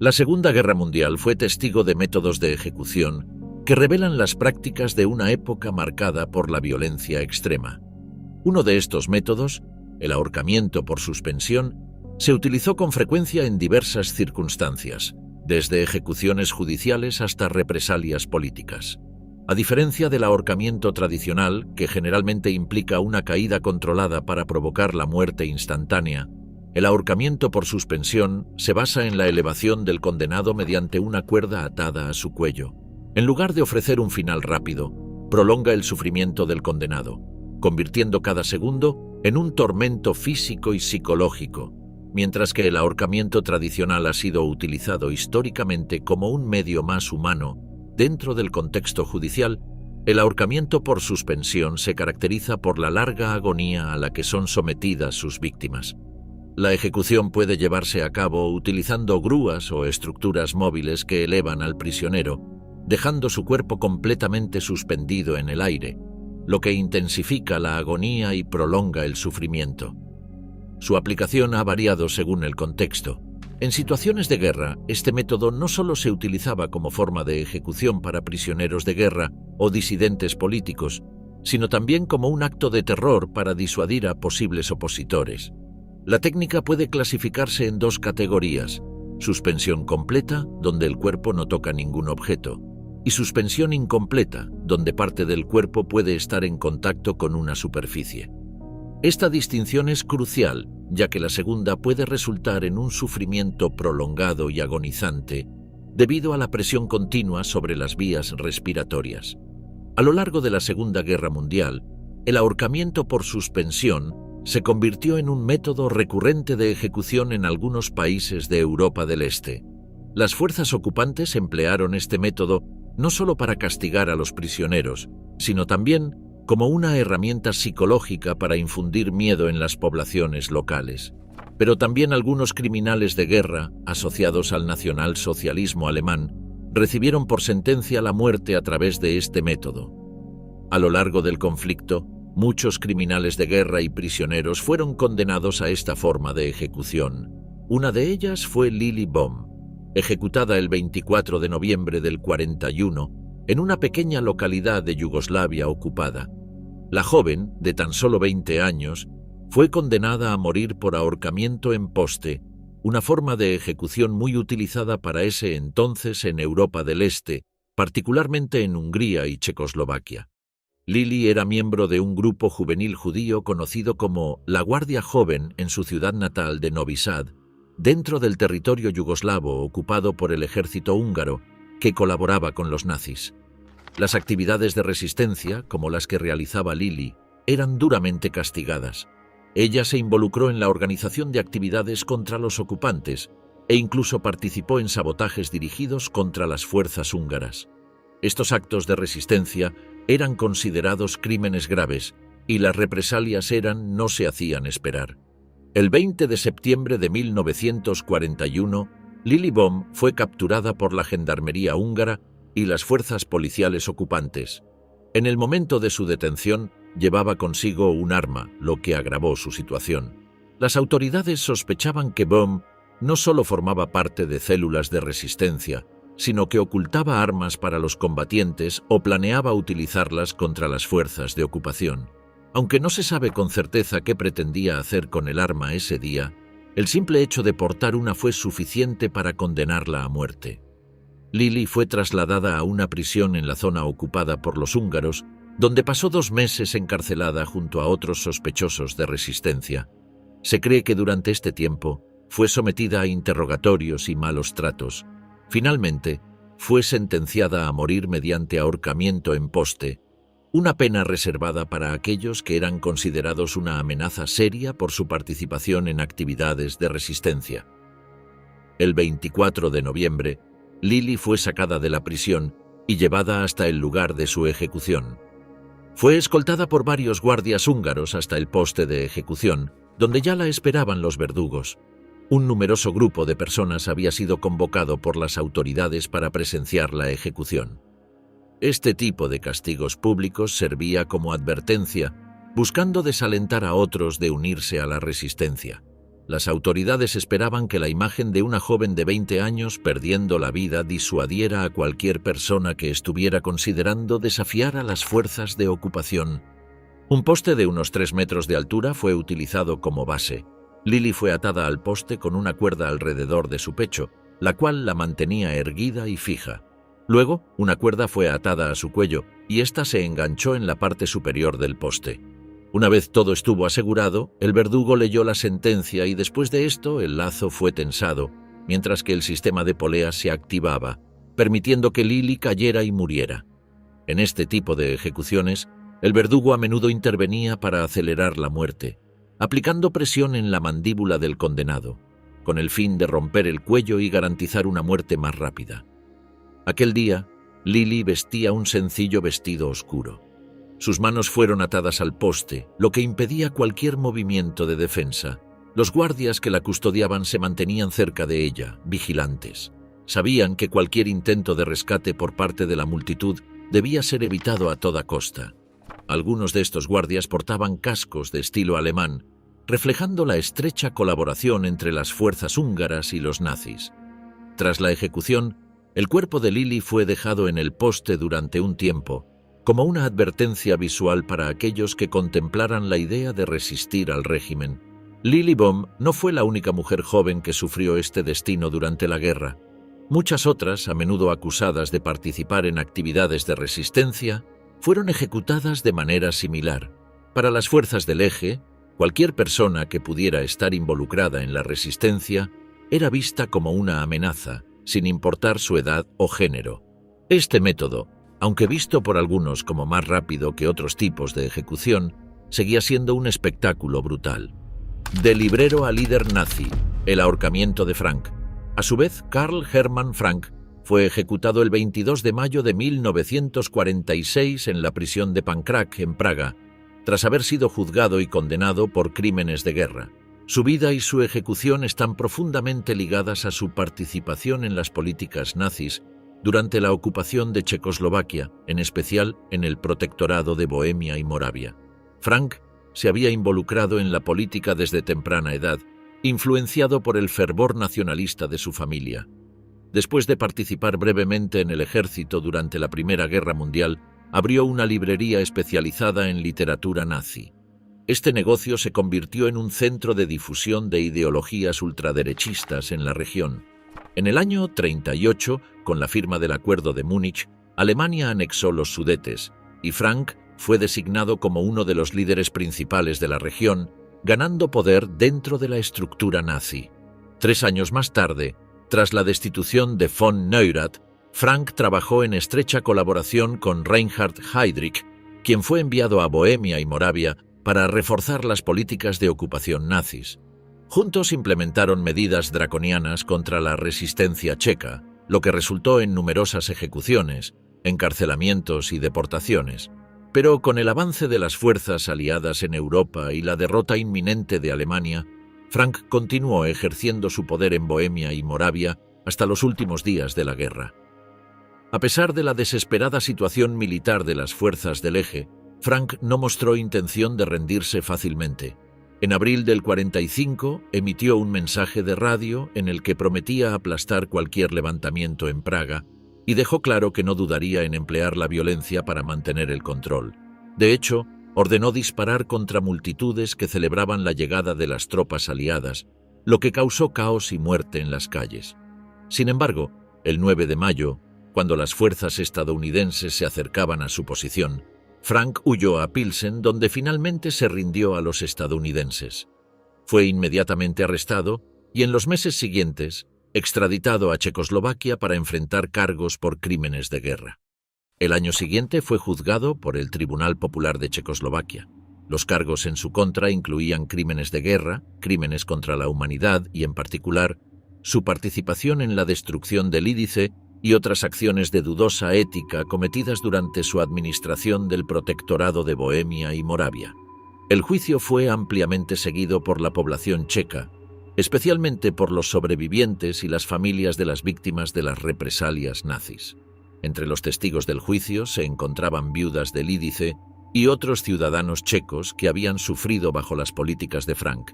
La Segunda Guerra Mundial fue testigo de métodos de ejecución que revelan las prácticas de una época marcada por la violencia extrema. Uno de estos métodos, el ahorcamiento por suspensión, se utilizó con frecuencia en diversas circunstancias, desde ejecuciones judiciales hasta represalias políticas. A diferencia del ahorcamiento tradicional, que generalmente implica una caída controlada para provocar la muerte instantánea, el ahorcamiento por suspensión se basa en la elevación del condenado mediante una cuerda atada a su cuello. En lugar de ofrecer un final rápido, prolonga el sufrimiento del condenado, convirtiendo cada segundo en un tormento físico y psicológico, mientras que el ahorcamiento tradicional ha sido utilizado históricamente como un medio más humano. Dentro del contexto judicial, el ahorcamiento por suspensión se caracteriza por la larga agonía a la que son sometidas sus víctimas. La ejecución puede llevarse a cabo utilizando grúas o estructuras móviles que elevan al prisionero, dejando su cuerpo completamente suspendido en el aire, lo que intensifica la agonía y prolonga el sufrimiento. Su aplicación ha variado según el contexto. En situaciones de guerra, este método no solo se utilizaba como forma de ejecución para prisioneros de guerra o disidentes políticos, sino también como un acto de terror para disuadir a posibles opositores. La técnica puede clasificarse en dos categorías: suspensión completa, donde el cuerpo no toca ningún objeto, y suspensión incompleta, donde parte del cuerpo puede estar en contacto con una superficie. Esta distinción es crucial, ya que la segunda puede resultar en un sufrimiento prolongado y agonizante debido a la presión continua sobre las vías respiratorias. A lo largo de la Segunda Guerra Mundial, el ahorcamiento por suspensión se convirtió en un método recurrente de ejecución en algunos países de Europa del Este. Las fuerzas ocupantes emplearon este método no solo para castigar a los prisioneros, sino también como una herramienta psicológica para infundir miedo en las poblaciones locales. Pero también algunos criminales de guerra, asociados al nacionalsocialismo alemán, recibieron por sentencia la muerte a través de este método. A lo largo del conflicto, muchos criminales de guerra y prisioneros fueron condenados a esta forma de ejecución. Una de ellas fue Lili Bohm, ejecutada el 24 de noviembre del 41 en una pequeña localidad de Yugoslavia ocupada. La joven, de tan solo 20 años, fue condenada a morir por ahorcamiento en poste, una forma de ejecución muy utilizada para ese entonces en Europa del Este, particularmente en Hungría y Checoslovaquia. Lili era miembro de un grupo juvenil judío conocido como la Guardia Joven en su ciudad natal de Novi Sad, dentro del territorio yugoslavo ocupado por el ejército húngaro, que colaboraba con los nazis. Las actividades de resistencia, como las que realizaba Lili, eran duramente castigadas. Ella se involucró en la organización de actividades contra los ocupantes e incluso participó en sabotajes dirigidos contra las fuerzas húngaras. Estos actos de resistencia eran considerados crímenes graves y las represalias no se hacían esperar. El 20 de septiembre de 1941, Lili Bohm fue capturada por la gendarmería húngara y las fuerzas policiales ocupantes. En el momento de su detención, llevaba consigo un arma, lo que agravó su situación. Las autoridades sospechaban que Bohm no solo formaba parte de células de resistencia, sino que ocultaba armas para los combatientes o planeaba utilizarlas contra las fuerzas de ocupación. Aunque no se sabe con certeza qué pretendía hacer con el arma ese día, el simple hecho de portar una fue suficiente para condenarla a muerte. Lili fue trasladada a una prisión en la zona ocupada por los húngaros, donde pasó 2 meses encarcelada junto a otros sospechosos de resistencia. Se cree que durante este tiempo fue sometida a interrogatorios y malos tratos. Finalmente, fue sentenciada a morir mediante ahorcamiento en poste, una pena reservada para aquellos que eran considerados una amenaza seria por su participación en actividades de resistencia. El 24 de noviembre, Lili fue sacada de la prisión y llevada hasta el lugar de su ejecución. Fue escoltada por varios guardias húngaros hasta el poste de ejecución, donde ya la esperaban los verdugos. Un numeroso grupo de personas había sido convocado por las autoridades para presenciar la ejecución. Este tipo de castigos públicos servía como advertencia, buscando desalentar a otros de unirse a la resistencia. Las autoridades esperaban que la imagen de una joven de 20 años perdiendo la vida disuadiera a cualquier persona que estuviera considerando desafiar a las fuerzas de ocupación. Un poste de unos 3 metros de altura fue utilizado como base. Lily fue atada al poste con una cuerda alrededor de su pecho, la cual la mantenía erguida y fija. Luego, una cuerda fue atada a su cuello y ésta se enganchó en la parte superior del poste. Una vez todo estuvo asegurado, el verdugo leyó la sentencia y después de esto el lazo fue tensado, mientras que el sistema de poleas se activaba, permitiendo que Lily cayera y muriera. En este tipo de ejecuciones, el verdugo a menudo intervenía para acelerar la muerte, aplicando presión en la mandíbula del condenado, con el fin de romper el cuello y garantizar una muerte más rápida. Aquel día, Lily vestía un sencillo vestido oscuro. Sus manos fueron atadas al poste, lo que impedía cualquier movimiento de defensa. Los guardias que la custodiaban se mantenían cerca de ella, vigilantes. Sabían que cualquier intento de rescate por parte de la multitud debía ser evitado a toda costa. Algunos de estos guardias portaban cascos de estilo alemán, reflejando la estrecha colaboración entre las fuerzas húngaras y los nazis. Tras la ejecución, el cuerpo de Lily fue dejado en el poste durante un tiempo, como una advertencia visual para aquellos que contemplaran la idea de resistir al régimen. Lily Bohm no fue la única mujer joven que sufrió este destino durante la guerra. Muchas otras, a menudo acusadas de participar en actividades de resistencia, fueron ejecutadas de manera similar. Para las fuerzas del Eje, cualquier persona que pudiera estar involucrada en la resistencia era vista como una amenaza, sin importar su edad o género. Este método, aunque visto por algunos como más rápido que otros tipos de ejecución, seguía siendo un espectáculo brutal. Del librero al líder nazi, el ahorcamiento de Frank. A su vez, Karl Hermann Frank fue ejecutado el 22 de mayo de 1946 en la prisión de Pankráck, en Praga, tras haber sido juzgado y condenado por crímenes de guerra. Su vida y su ejecución están profundamente ligadas a su participación en las políticas nazis durante la ocupación de Checoslovaquia, en especial en el protectorado de Bohemia y Moravia. Frank se había involucrado en la política desde temprana edad, influenciado por el fervor nacionalista de su familia. Después de participar brevemente en el ejército durante la Primera Guerra Mundial, abrió una librería especializada en literatura nazi. Este negocio se convirtió en un centro de difusión de ideologías ultraderechistas en la región. En el año 38, con la firma del Acuerdo de Múnich, Alemania anexó los Sudetes y Frank fue designado como uno de los líderes principales de la región, ganando poder dentro de la estructura nazi. 3 años más tarde, tras la destitución de von Neurath, Frank trabajó en estrecha colaboración con Reinhard Heydrich, quien fue enviado a Bohemia y Moravia para reforzar las políticas de ocupación nazis. Juntos implementaron medidas draconianas contra la resistencia checa, lo que resultó en numerosas ejecuciones, encarcelamientos y deportaciones. Pero con el avance de las fuerzas aliadas en Europa y la derrota inminente de Alemania, Frank continuó ejerciendo su poder en Bohemia y Moravia hasta los últimos días de la guerra. A pesar de la desesperada situación militar de las fuerzas del Eje, Frank no mostró intención de rendirse fácilmente. En abril del 45 emitió un mensaje de radio en el que prometía aplastar cualquier levantamiento en Praga y dejó claro que no dudaría en emplear la violencia para mantener el control. De hecho, ordenó disparar contra multitudes que celebraban la llegada de las tropas aliadas, lo que causó caos y muerte en las calles. Sin embargo, el 9 de mayo, cuando las fuerzas estadounidenses se acercaban a su posición, Frank huyó a Pilsen, donde finalmente se rindió a los estadounidenses. Fue inmediatamente arrestado y en los meses siguientes extraditado a Checoslovaquia para enfrentar cargos por crímenes de guerra. El año siguiente fue juzgado por el Tribunal Popular de Checoslovaquia. Los cargos en su contra incluían crímenes de guerra, crímenes contra la humanidad y, en particular, su participación en la destrucción del Lídice y otras acciones de dudosa ética cometidas durante su administración del protectorado de Bohemia y Moravia. El juicio fue ampliamente seguido por la población checa, especialmente por los sobrevivientes y las familias de las víctimas de las represalias nazis. Entre los testigos del juicio se encontraban viudas de Lídice y otros ciudadanos checos que habían sufrido bajo las políticas de Frank.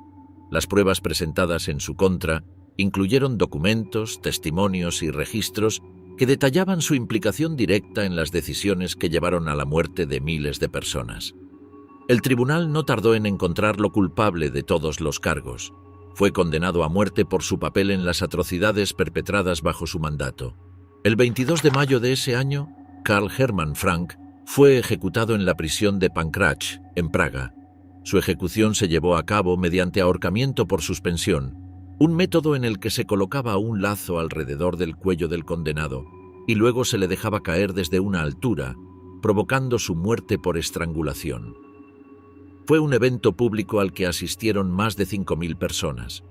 Las pruebas presentadas en su contra incluyeron documentos, testimonios y registros que detallaban su implicación directa en las decisiones que llevaron a la muerte de miles de personas. El tribunal no tardó en encontrarlo culpable de todos los cargos. Fue condenado a muerte por su papel en las atrocidades perpetradas bajo su mandato. El 22 de mayo de ese año, Karl Hermann Frank fue ejecutado en la prisión de Pankrácz, en Praga. Su ejecución se llevó a cabo mediante ahorcamiento por suspensión, un método en el que se colocaba un lazo alrededor del cuello del condenado y luego se le dejaba caer desde una altura, provocando su muerte por estrangulación. Fue un evento público al que asistieron más de 5.000 personas.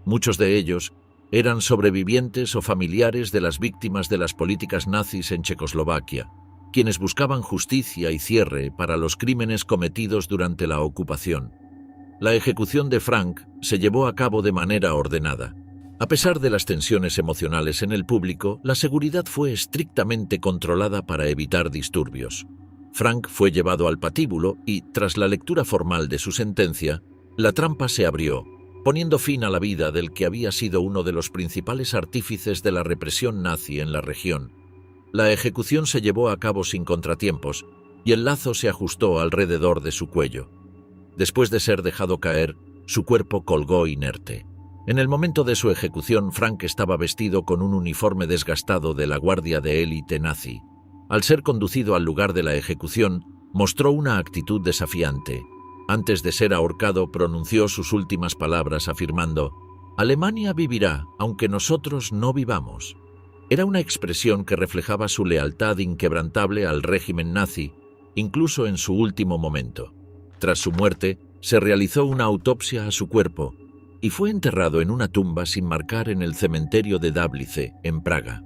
Muchos de ellos eran sobrevivientes o familiares de las víctimas de las políticas nazis en Checoslovaquia, quienes buscaban justicia y cierre para los crímenes cometidos durante la ocupación. La ejecución de Frank se llevó a cabo de manera ordenada. A pesar de las tensiones emocionales en el público, la seguridad fue estrictamente controlada para evitar disturbios. Frank fue llevado al patíbulo y, tras la lectura formal de su sentencia, la trampa se abrió, poniendo fin a la vida del que había sido uno de los principales artífices de la represión nazi en la región. La ejecución se llevó a cabo sin contratiempos y el lazo se ajustó alrededor de su cuello. Después de ser dejado caer, su cuerpo colgó inerte. En el momento de su ejecución, Frank estaba vestido con un uniforme desgastado de la guardia de élite nazi. Al ser conducido al lugar de la ejecución, mostró una actitud desafiante. Antes de ser ahorcado, pronunció sus últimas palabras afirmando: «Alemania vivirá, aunque nosotros no vivamos». Era una expresión que reflejaba su lealtad inquebrantable al régimen nazi, incluso en su último momento. Tras su muerte, se realizó una autopsia a su cuerpo y fue enterrado en una tumba sin marcar en el cementerio de Dablice, en Praga.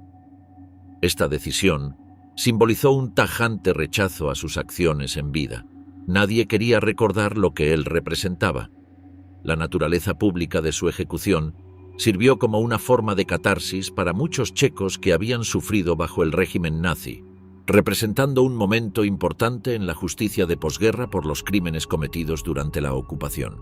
Esta decisión simbolizó un tajante rechazo a sus acciones en vida. Nadie quería recordar lo que él representaba. La naturaleza pública de su ejecución sirvió como una forma de catarsis para muchos checos que habían sufrido bajo el régimen nazi, representando un momento importante en la justicia de posguerra por los crímenes cometidos durante la ocupación.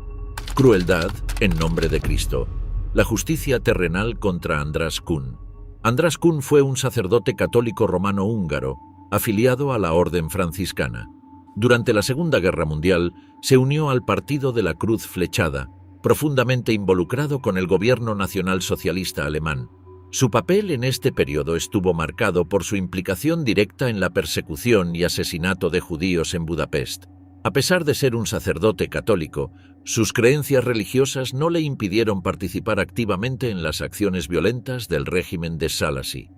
Crueldad en nombre de Cristo. La justicia terrenal contra András Kun. András Kun fue un sacerdote católico romano húngaro, afiliado a la Orden franciscana. Durante la Segunda Guerra Mundial, se unió al Partido de la Cruz Flechada, profundamente involucrado con el gobierno nacionalsocialista alemán. Su papel en este periodo estuvo marcado por su implicación directa en la persecución y asesinato de judíos en Budapest. A pesar de ser un sacerdote católico, sus creencias religiosas no le impidieron participar activamente en las acciones violentas del régimen de Sálasi.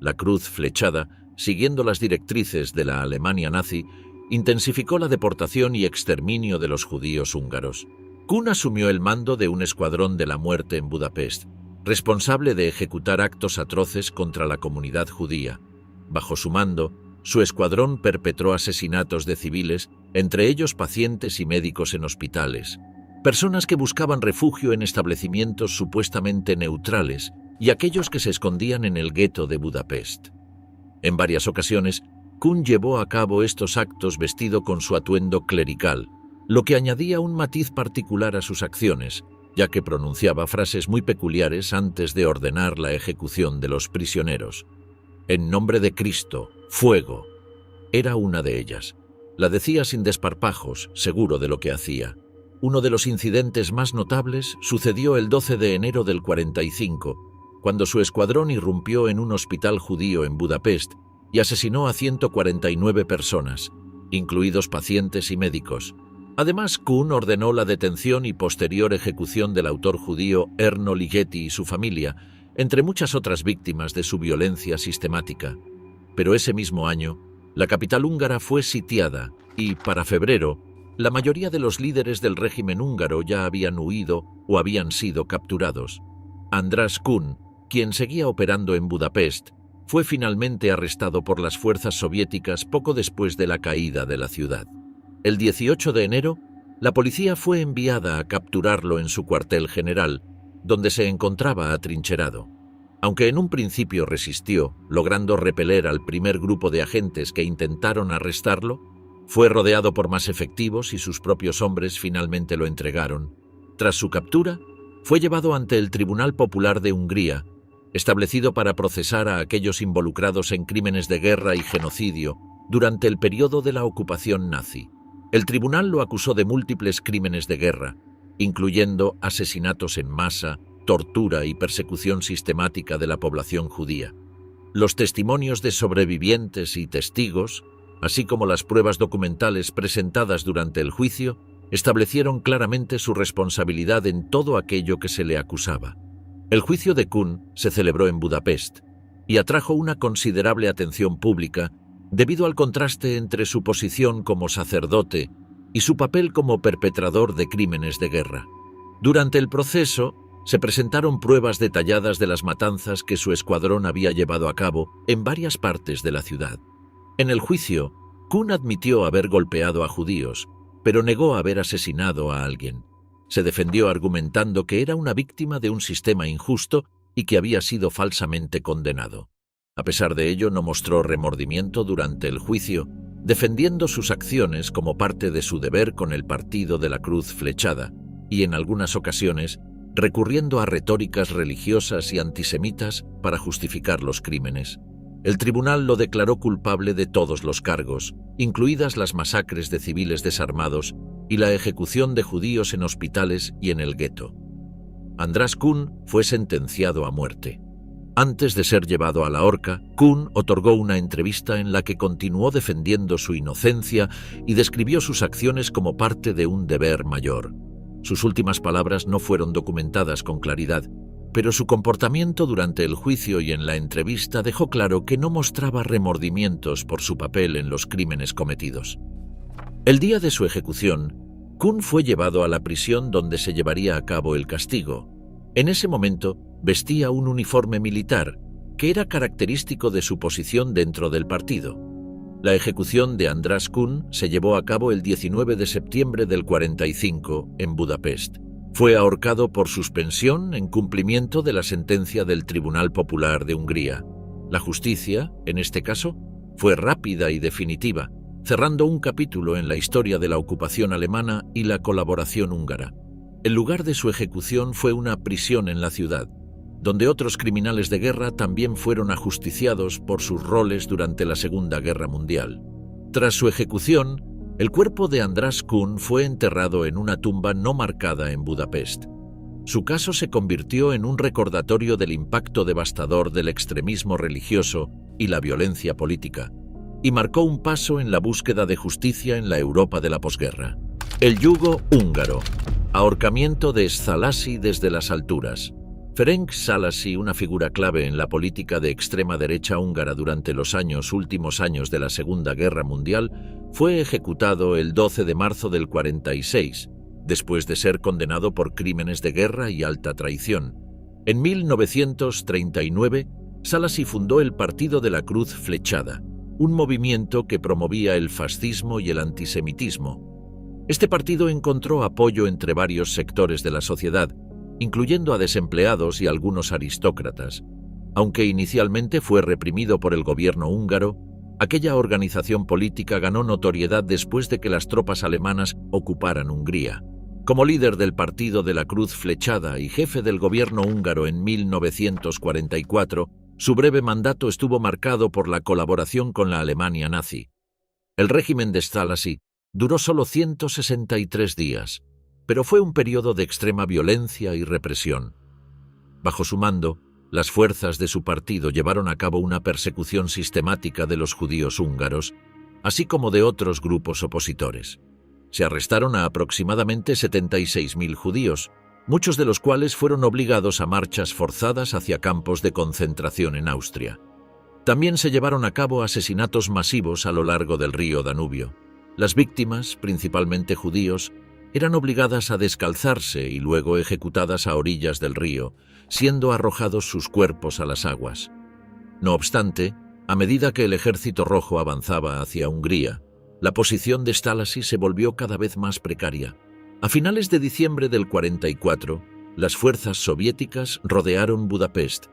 La Cruz Flechada, siguiendo las directrices de la Alemania nazi, intensificó la deportación y exterminio de los judíos húngaros. Kun asumió el mando de un escuadrón de la muerte en Budapest, responsable de ejecutar actos atroces contra la comunidad judía. Bajo su mando, su escuadrón perpetró asesinatos de civiles, entre ellos pacientes y médicos en hospitales, personas que buscaban refugio en establecimientos supuestamente neutrales y aquellos que se escondían en el gueto de Budapest. En varias ocasiones, Kun llevó a cabo estos actos vestido con su atuendo clerical, lo que añadía un matiz particular a sus acciones, ya que pronunciaba frases muy peculiares antes de ordenar la ejecución de los prisioneros. «En nombre de Cristo, fuego». Era una de ellas. La decía sin desparpajos, seguro de lo que hacía. Uno de los incidentes más notables sucedió el 12 de enero del 45, cuando su escuadrón irrumpió en un hospital judío en Budapest y asesinó a 149 personas, incluidos pacientes y médicos. Además, Kun ordenó la detención y posterior ejecución del autor judío Erno Ligeti y su familia, entre muchas otras víctimas de su violencia sistemática. Pero ese mismo año, la capital húngara fue sitiada y, para febrero, la mayoría de los líderes del régimen húngaro ya habían huido o habían sido capturados. András Kun, quien seguía operando en Budapest, fue finalmente arrestado por las fuerzas soviéticas poco después de la caída de la ciudad. El 18 de enero, la policía fue enviada a capturarlo en su cuartel general, donde se encontraba atrincherado. Aunque en un principio resistió, logrando repeler al primer grupo de agentes que intentaron arrestarlo, fue rodeado por más efectivos y sus propios hombres finalmente lo entregaron. Tras su captura, fue llevado ante el Tribunal Popular de Hungría, establecido para procesar a aquellos involucrados en crímenes de guerra y genocidio durante el periodo de la ocupación nazi. El tribunal lo acusó de múltiples crímenes de guerra, incluyendo asesinatos en masa, tortura y persecución sistemática de la población judía. Los testimonios de sobrevivientes y testigos, así como las pruebas documentales presentadas durante el juicio, establecieron claramente su responsabilidad en todo aquello que se le acusaba. El juicio de Kun se celebró en Budapest y atrajo una considerable atención pública debido al contraste entre su posición como sacerdote y su papel como perpetrador de crímenes de guerra. Durante el proceso, se presentaron pruebas detalladas de las matanzas que su escuadrón había llevado a cabo en varias partes de la ciudad. En el juicio, Kun admitió haber golpeado a judíos, pero negó haber asesinado a alguien. Se defendió argumentando que era una víctima de un sistema injusto y que había sido falsamente condenado. A pesar de ello, no mostró remordimiento durante el juicio, defendiendo sus acciones como parte de su deber con el Partido de la Cruz Flechada y, en algunas ocasiones, recurriendo a retóricas religiosas y antisemitas para justificar los crímenes. El tribunal lo declaró culpable de todos los cargos, incluidas las masacres de civiles desarmados y la ejecución de judíos en hospitales y en el gueto. András Kun fue sentenciado a muerte. Antes de ser llevado a la horca, Kun otorgó una entrevista en la que continuó defendiendo su inocencia y describió sus acciones como parte de un deber mayor. Sus últimas palabras no fueron documentadas con claridad, pero su comportamiento durante el juicio y en la entrevista dejó claro que no mostraba remordimientos por su papel en los crímenes cometidos. El día de su ejecución, Kun fue llevado a la prisión donde se llevaría a cabo el castigo. En ese momento, vestía un uniforme militar, que era característico de su posición dentro del partido. La ejecución de András Kun se llevó a cabo el 19 de septiembre del 45 en Budapest. Fue ahorcado por suspensión en cumplimiento de la sentencia del Tribunal Popular de Hungría. La justicia, en este caso, fue rápida y definitiva, cerrando un capítulo en la historia de la ocupación alemana y la colaboración húngara. El lugar de su ejecución fue una prisión en la ciudad, donde otros criminales de guerra también fueron ajusticiados por sus roles durante la Segunda Guerra Mundial. Tras su ejecución, el cuerpo de András Kun fue enterrado en una tumba no marcada en Budapest. Su caso se convirtió en un recordatorio del impacto devastador del extremismo religioso y la violencia política, y marcó un paso en la búsqueda de justicia en la Europa de la posguerra. El yugo húngaro. Ahorcamiento de Szálasi desde las alturas. Ferenc Szálasi, una figura clave en la política de extrema derecha húngara durante los últimos años de la Segunda Guerra Mundial, fue ejecutado el 12 de marzo del 46, después de ser condenado por crímenes de guerra y alta traición. En 1939, Szálasi fundó el Partido de la Cruz Flechada, un movimiento que promovía el fascismo y el antisemitismo. Este partido encontró apoyo entre varios sectores de la sociedad, incluyendo a desempleados y algunos aristócratas. Aunque inicialmente fue reprimido por el gobierno húngaro, aquella organización política ganó notoriedad después de que las tropas alemanas ocuparan Hungría. Como líder del Partido de la Cruz Flechada y jefe del gobierno húngaro en 1944, su breve mandato estuvo marcado por la colaboración con la Alemania nazi. El régimen de Szálasi duró solo 163 días, pero fue un periodo de extrema violencia y represión. Bajo su mando, las fuerzas de su partido llevaron a cabo una persecución sistemática de los judíos húngaros, así como de otros grupos opositores. Se arrestaron a aproximadamente 76.000 judíos, muchos de los cuales fueron obligados a marchas forzadas hacia campos de concentración en Austria. También se llevaron a cabo asesinatos masivos a lo largo del río Danubio. Las víctimas, principalmente judíos, eran obligadas a descalzarse y luego ejecutadas a orillas del río, siendo arrojados sus cuerpos a las aguas. No obstante, a medida que el Ejército Rojo avanzaba hacia Hungría, la posición de Szálasi se volvió cada vez más precaria. A finales de diciembre del 44, las fuerzas soviéticas rodearon Budapest,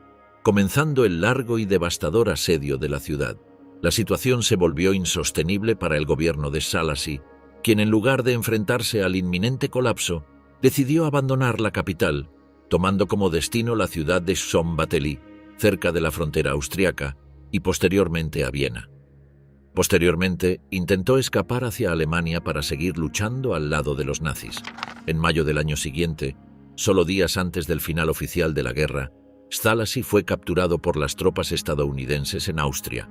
comenzando el largo y devastador asedio de la ciudad. La situación se volvió insostenible para el gobierno de Szálasi, quien en lugar de enfrentarse al inminente colapso, decidió abandonar la capital, tomando como destino la ciudad de Szombathely, cerca de la frontera austriaca, y posteriormente a Viena. Posteriormente, intentó escapar hacia Alemania para seguir luchando al lado de los nazis. En mayo del año siguiente, solo días antes del final oficial de la guerra, Szálasi fue capturado por las tropas estadounidenses en Austria.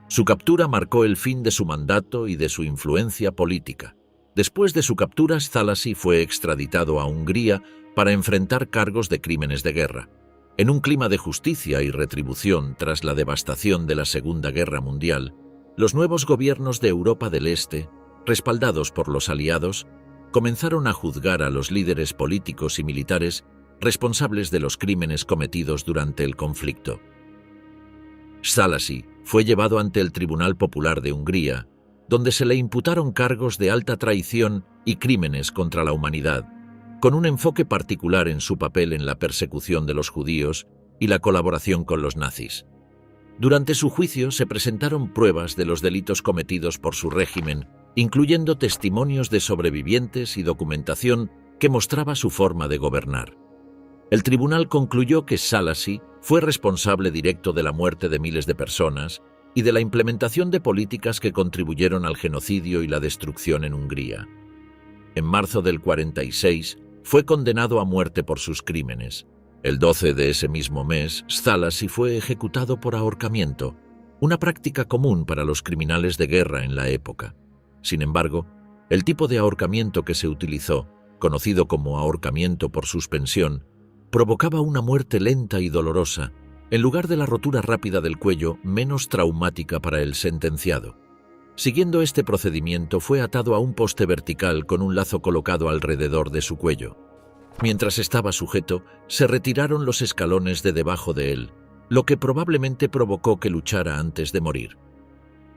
Su captura marcó el fin de su mandato y de su influencia política. Después de su captura, Szálasi fue extraditado a Hungría para enfrentar cargos de crímenes de guerra. En un clima de justicia y retribución tras la devastación de la Segunda Guerra Mundial, los nuevos gobiernos de Europa del Este, respaldados por los aliados, comenzaron a juzgar a los líderes políticos y militares responsables de los crímenes cometidos durante el conflicto. Szálasi fue llevado ante el Tribunal Popular de Hungría, donde se le imputaron cargos de alta traición y crímenes contra la humanidad, con un enfoque particular en su papel en la persecución de los judíos y la colaboración con los nazis. Durante su juicio se presentaron pruebas de los delitos cometidos por su régimen, incluyendo testimonios de sobrevivientes y documentación que mostraba su forma de gobernar. El tribunal concluyó que Szálasi fue responsable directo de la muerte de miles de personas y de la implementación de políticas que contribuyeron al genocidio y la destrucción en Hungría. En marzo del 46 fue condenado a muerte por sus crímenes. El 12 de ese mismo mes, Szálasi fue ejecutado por ahorcamiento, una práctica común para los criminales de guerra en la época. Sin embargo, el tipo de ahorcamiento que se utilizó, conocido como ahorcamiento por suspensión, provocaba una muerte lenta y dolorosa, en lugar de la rotura rápida del cuello menos traumática para el sentenciado. Siguiendo este procedimiento, fue atado a un poste vertical con un lazo colocado alrededor de su cuello. Mientras estaba sujeto, se retiraron los escalones de debajo de él, lo que probablemente provocó que luchara antes de morir.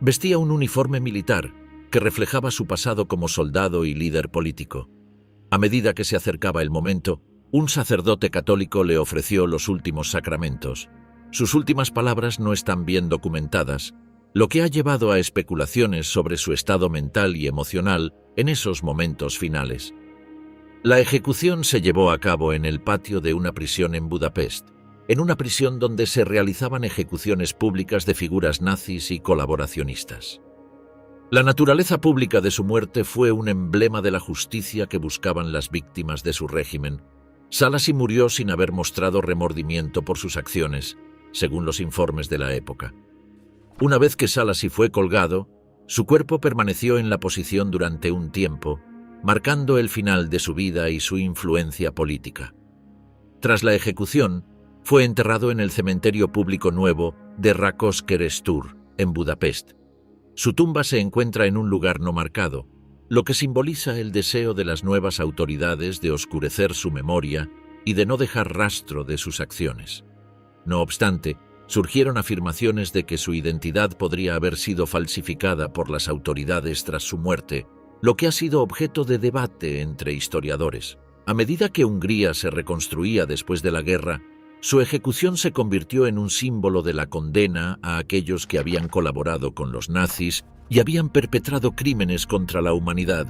Vestía un uniforme militar que reflejaba su pasado como soldado y líder político. A medida que se acercaba el momento, un sacerdote católico le ofreció los últimos sacramentos. Sus últimas palabras no están bien documentadas, lo que ha llevado a especulaciones sobre su estado mental y emocional en esos momentos finales. La ejecución se llevó a cabo en el patio de una prisión en Budapest, en una prisión donde se realizaban ejecuciones públicas de figuras nazis y colaboracionistas. La naturaleza pública de su muerte fue un emblema de la justicia que buscaban las víctimas de su régimen. Szálasi murió sin haber mostrado remordimiento por sus acciones, según los informes de la época. Una vez que Szálasi fue colgado, su cuerpo permaneció en la posición durante un tiempo, marcando el final de su vida y su influencia política. Tras la ejecución, fue enterrado en el cementerio público nuevo de Rákoskeresztúr, en Budapest. Su tumba se encuentra en un lugar no marcado, lo que simboliza el deseo de las nuevas autoridades de oscurecer su memoria y de no dejar rastro de sus acciones. No obstante, surgieron afirmaciones de que su identidad podría haber sido falsificada por las autoridades tras su muerte, lo que ha sido objeto de debate entre historiadores. A medida que Hungría se reconstruía después de la guerra, su ejecución se convirtió en un símbolo de la condena a aquellos que habían colaborado con los nazis y habían perpetrado crímenes contra la humanidad.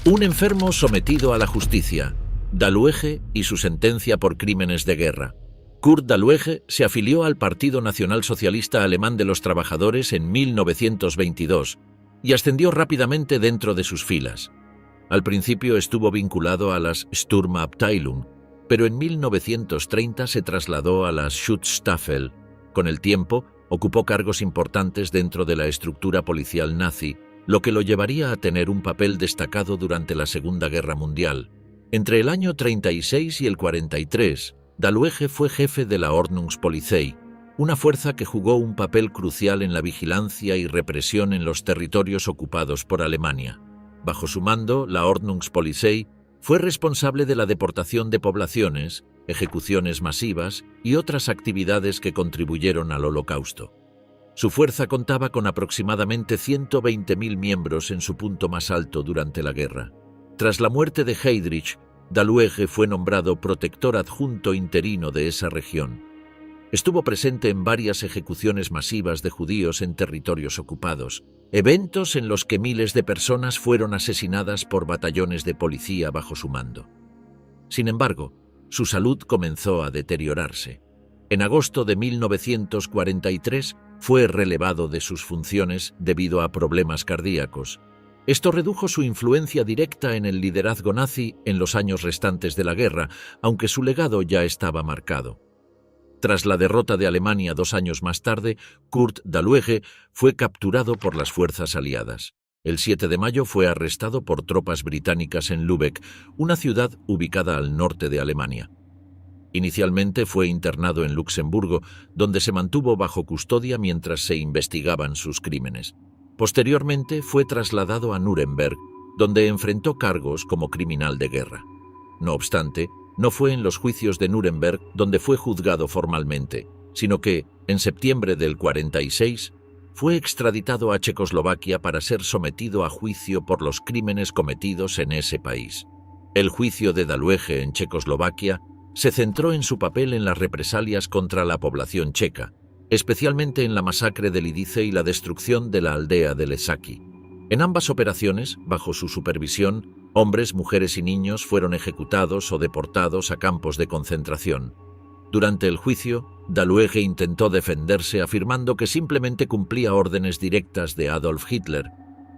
Un enfermo sometido a la justicia, Daluege y su sentencia por crímenes de guerra. Kurt Daluege se afilió al Partido Nacionalsocialista Alemán de los Trabajadores en 1922 y ascendió rápidamente dentro de sus filas. Al principio estuvo vinculado a las Sturmabteilung, pero en 1930 se trasladó a las Schutzstaffel. Con el tiempo, ocupó cargos importantes dentro de la estructura policial nazi, lo que lo llevaría a tener un papel destacado durante la Segunda Guerra Mundial. Entre el año 36 y el 43, Daluege fue jefe de la Ordnungspolizei, una fuerza que jugó un papel crucial en la vigilancia y represión en los territorios ocupados por Alemania. Bajo su mando, la Ordnungspolizei fue responsable de la deportación de poblaciones, ejecuciones masivas y otras actividades que contribuyeron al Holocausto. Su fuerza contaba con aproximadamente 120.000 miembros en su punto más alto durante la guerra. Tras la muerte de Heydrich, Daluege fue nombrado protector adjunto interino de esa región. Estuvo presente en varias ejecuciones masivas de judíos en territorios ocupados, eventos en los que miles de personas fueron asesinadas por batallones de policía bajo su mando. Sin embargo, su salud comenzó a deteriorarse. En agosto de 1943 fue relevado de sus funciones debido a problemas cardíacos. Esto redujo su influencia directa en el liderazgo nazi en los años restantes de la guerra, aunque su legado ya estaba marcado. Tras la derrota de Alemania 2 años más tarde, Kurt Daluege fue capturado por las fuerzas aliadas. El 7 de mayo fue arrestado por tropas británicas en Lübeck, una ciudad ubicada al norte de Alemania. Inicialmente fue internado en Luxemburgo, donde se mantuvo bajo custodia mientras se investigaban sus crímenes. Posteriormente fue trasladado a Nuremberg, donde enfrentó cargos como criminal de guerra. No obstante, no fue en los juicios de Nuremberg donde fue juzgado formalmente, sino que, en septiembre del 46, fue extraditado a Checoslovaquia para ser sometido a juicio por los crímenes cometidos en ese país. El juicio de Daluege en Checoslovaquia se centró en su papel en las represalias contra la población checa, especialmente en la masacre de Lidice y la destrucción de la aldea de Lesaki. En ambas operaciones, bajo su supervisión, hombres, mujeres y niños fueron ejecutados o deportados a campos de concentración. Durante el juicio, Daluege intentó defenderse afirmando que simplemente cumplía órdenes directas de Adolf Hitler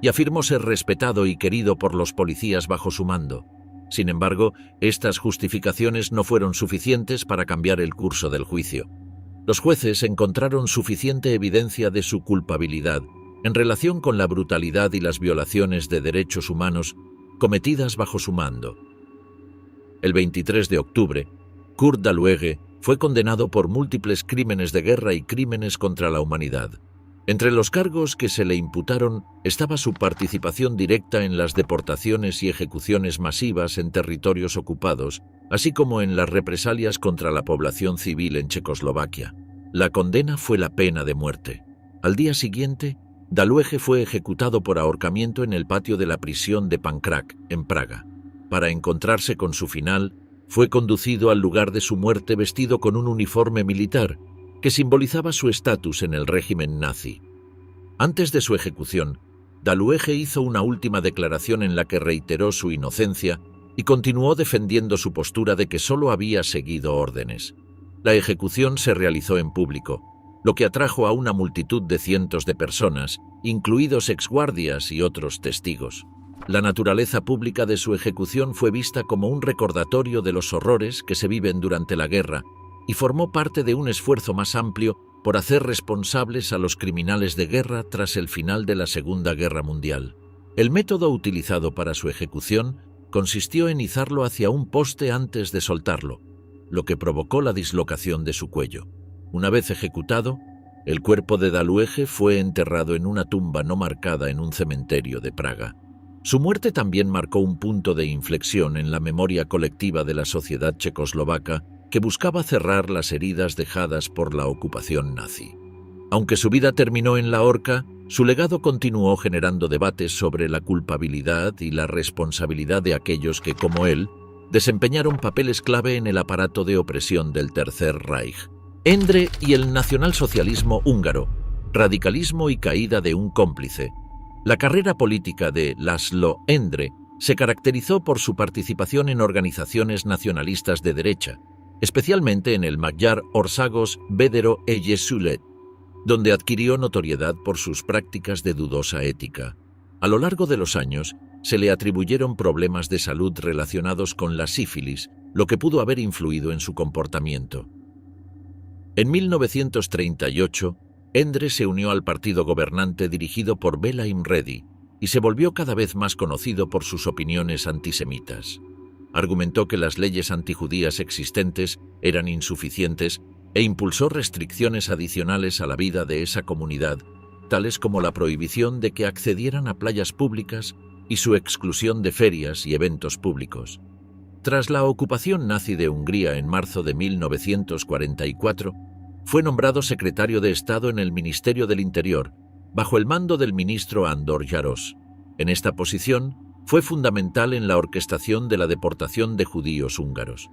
y afirmó ser respetado y querido por los policías bajo su mando. Sin embargo, estas justificaciones no fueron suficientes para cambiar el curso del juicio. Los jueces encontraron suficiente evidencia de su culpabilidad en relación con la brutalidad y las violaciones de derechos humanos cometidas bajo su mando. El 23 de octubre, Kurt Daluege fue condenado por múltiples crímenes de guerra y crímenes contra la humanidad. Entre los cargos que se le imputaron estaba su participación directa en las deportaciones y ejecuciones masivas en territorios ocupados, así como en las represalias contra la población civil en Checoslovaquia. La condena fue la pena de muerte. Al día siguiente, Daluege fue ejecutado por ahorcamiento en el patio de la prisión de Pankrak, en Praga. Para encontrarse con su final, fue conducido al lugar de su muerte vestido con un uniforme militar, que simbolizaba su estatus en el régimen nazi. Antes de su ejecución, Daluege hizo una última declaración en la que reiteró su inocencia y continuó defendiendo su postura de que solo había seguido órdenes. La ejecución se realizó en público, lo que atrajo a una multitud de cientos de personas, incluidos exguardias y otros testigos. La naturaleza pública de su ejecución fue vista como un recordatorio de los horrores que se viven durante la guerra y formó parte de un esfuerzo más amplio por hacer responsables a los criminales de guerra tras el final de la Segunda Guerra Mundial. El método utilizado para su ejecución consistió en izarlo hacia un poste antes de soltarlo, lo que provocó la dislocación de su cuello. Una vez ejecutado, el cuerpo de Daluege fue enterrado en una tumba no marcada en un cementerio de Praga. Su muerte también marcó un punto de inflexión en la memoria colectiva de la sociedad checoslovaca que buscaba cerrar las heridas dejadas por la ocupación nazi. Aunque su vida terminó en la horca, su legado continuó generando debates sobre la culpabilidad y la responsabilidad de aquellos que, como él, desempeñaron papeles clave en el aparato de opresión del Tercer Reich. Endre y el nacionalsocialismo húngaro, radicalismo y caída de un cómplice. La carrera política de László Endre se caracterizó por su participación en organizaciones nacionalistas de derecha, especialmente en el Magyar Országos Védő Egyesület, donde adquirió notoriedad por sus prácticas de dudosa ética. A lo largo de los años, se le atribuyeron problemas de salud relacionados con la sífilis, lo que pudo haber influido en su comportamiento. En 1938, Endre se unió al partido gobernante dirigido por Bela Imredi y se volvió cada vez más conocido por sus opiniones antisemitas. Argumentó que las leyes antijudías existentes eran insuficientes e impulsó restricciones adicionales a la vida de esa comunidad, tales como la prohibición de que accedieran a playas públicas y su exclusión de ferias y eventos públicos. Tras la ocupación nazi de Hungría en marzo de 1944, fue nombrado secretario de Estado en el Ministerio del Interior, bajo el mando del ministro Andor Járos. En esta posición, fue fundamental en la orquestación de la deportación de judíos húngaros.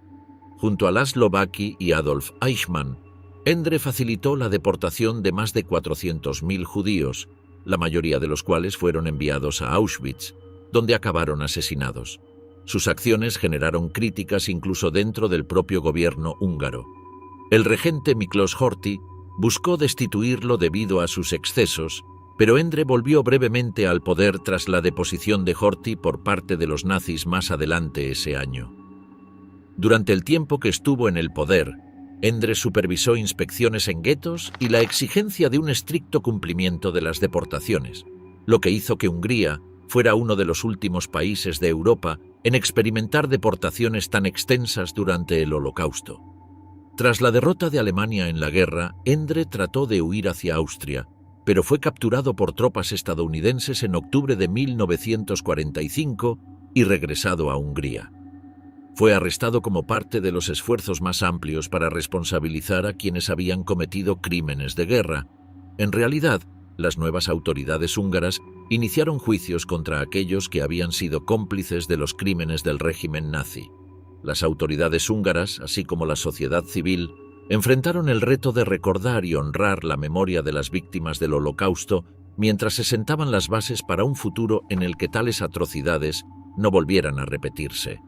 Junto a László Baki y Adolf Eichmann, Endre facilitó la deportación de más de 400.000 judíos, la mayoría de los cuales fueron enviados a Auschwitz, donde acabaron asesinados. Sus acciones generaron críticas incluso dentro del propio gobierno húngaro. El regente Miklós Horthy buscó destituirlo debido a sus excesos, pero Endre volvió brevemente al poder tras la deposición de Horthy por parte de los nazis más adelante ese año. Durante el tiempo que estuvo en el poder, Endre supervisó inspecciones en guetos y la exigencia de un estricto cumplimiento de las deportaciones, lo que hizo que Hungría fuera uno de los últimos países de Europa en experimentar deportaciones tan extensas durante el Holocausto. Tras la derrota de Alemania en la guerra, Endre trató de huir hacia Austria, pero fue capturado por tropas estadounidenses en octubre de 1945 y regresado a Hungría. Fue arrestado como parte de los esfuerzos más amplios para responsabilizar a quienes habían cometido crímenes de guerra. En realidad, las nuevas autoridades húngaras iniciaron juicios contra aquellos que habían sido cómplices de los crímenes del régimen nazi. Las autoridades húngaras, así como la sociedad civil, enfrentaron el reto de recordar y honrar la memoria de las víctimas del Holocausto mientras se sentaban las bases para un futuro en el que tales atrocidades no volvieran a repetirse.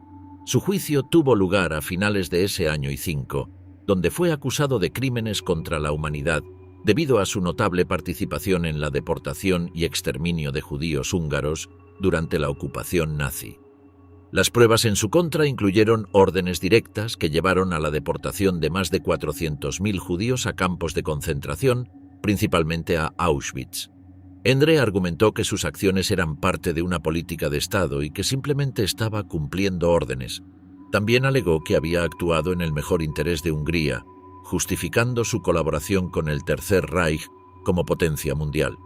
Su juicio tuvo lugar a finales de ese año y 5, donde fue acusado de crímenes contra la humanidad debido a su notable participación en la deportación y exterminio de judíos húngaros durante la ocupación nazi. Las pruebas en su contra incluyeron órdenes directas que llevaron a la deportación de más de 400.000 judíos a campos de concentración, principalmente a Auschwitz. Endre argumentó que sus acciones eran parte de una política de Estado y que simplemente estaba cumpliendo órdenes. También alegó que había actuado en el mejor interés de Hungría, justificando su colaboración con el Tercer Reich como potencia mundial.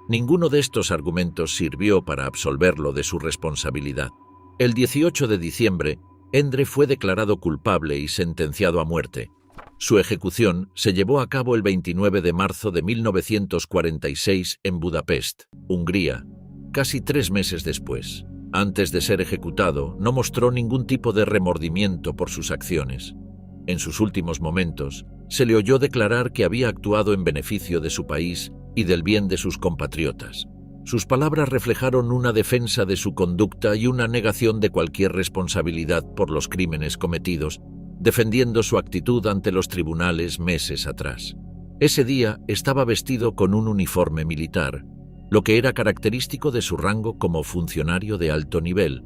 Ninguno de estos argumentos sirvió para absolverlo de su responsabilidad. El 18 de diciembre, Endre fue declarado culpable y sentenciado a muerte. Su ejecución se llevó a cabo el 29 de marzo de 1946 en Budapest, Hungría, casi 3 meses después. Antes de ser ejecutado, no mostró ningún tipo de remordimiento por sus acciones. En sus últimos momentos, se le oyó declarar que había actuado en beneficio de su país y del bien de sus compatriotas. Sus palabras reflejaron una defensa de su conducta y una negación de cualquier responsabilidad por los crímenes cometidos, defendiendo su actitud ante los tribunales meses atrás. Ese día estaba vestido con un uniforme militar, lo que era característico de su rango como funcionario de alto nivel.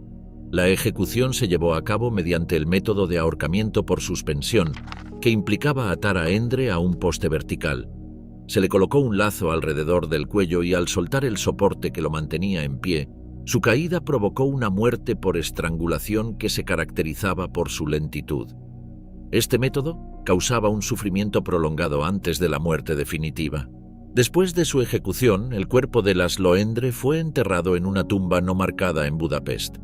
La ejecución se llevó a cabo mediante el método de ahorcamiento por suspensión, que implicaba atar a Endre a un poste vertical. Se le colocó un lazo alrededor del cuello y al soltar el soporte que lo mantenía en pie, su caída provocó una muerte por estrangulación que se caracterizaba por su lentitud. Este método causaba un sufrimiento prolongado antes de la muerte definitiva. Después de su ejecución, el cuerpo de László Endre fue enterrado en una tumba no marcada en Budapest.